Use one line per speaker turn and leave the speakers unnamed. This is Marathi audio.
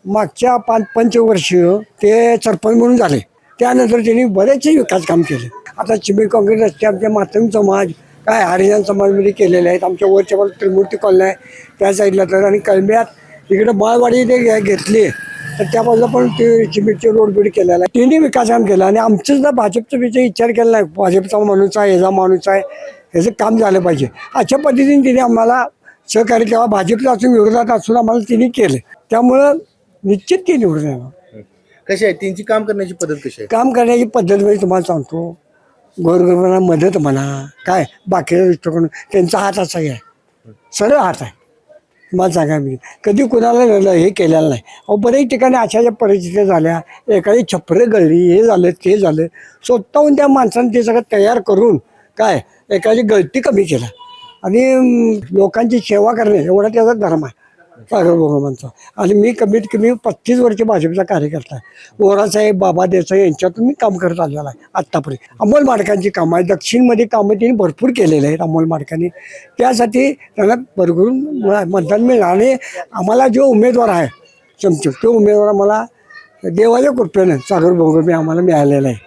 मागच्या 5 वर्ष ते सरपंच म्हणून झाले. त्यानंतर त्यांनी बरेचसे विकास काम केले. आता चिमणी काँग्रेस रस्ते आमच्या मातंग समाज काय हरिजन समाजमध्ये केलेले आहेत. आमच्या वरच्या बाजूला त्रिमूर्ती कॉलनी आहे त्या साईडला तर, आणि कलम्यात इकडे माळवाडी ते घेतली तर त्या बाजूला पण ते चिमणीचे रोड बीड केलेला आहे. तिन्ही विकास काम केलं आणि आमचं सुद्धा भाजपचा विचार केला नाही. भाजपचा माणूस आहे, ह्याचा माणूस आहे, ह्याचं काम झालं पाहिजे अशा पद्धतीने तिने आम्हाला सहकार्य केव्हा भाजपला असून विरोधात असून आम्हाला तिने केलं. त्यामुळं निश्चित ती निवडून येणार.
कशी आहे त्यांची काम करण्याची पद्धत कशी आहे?
काम करण्याची पद्धत म्हणजे तुम्हाला सांगतो, गोरगरिबांना मदत म्हणा काय बाकीच्या दृष्टिकोन त्यांचा हात असा आहे, सरळ हात आहे. मला सांगा मी कधी कुणाला हे केलेलं नाही. अहो बऱ्याच ठिकाणी अशा ज्या परिस्थिती झाल्या, एखादी छपरं गळली, हे झालं ते झालं, स्वतःहून त्या माणसाने ते सगळं तयार करून काय एखादी गळती कमी केला आणि लोकांची सेवा करणे एवढा त्याचा धर्म आहे सागर भगवानचा. आणि मी कमीत कमी 35 वर्ष भाजपचा कार्यकर्ता आहे. बोरासाहेब बाबा देसाई यांच्यातून मी काम करत आलेला आहे आत्तापर्यंत. अंमल माडकांची कामं आहे, दक्षिणमध्ये कामं त्यांनी भरपूर केलेले आहेत अंमल माडकांनी. त्यासाठी त्यांना भरभरून मतदान मिळालं आणि आम्हाला जो उमेदवार आहे चमचक तो उमेदवार आम्हाला देवाच्या कृपेनं सागर भोगमे आम्हाला मिळालेला आहे.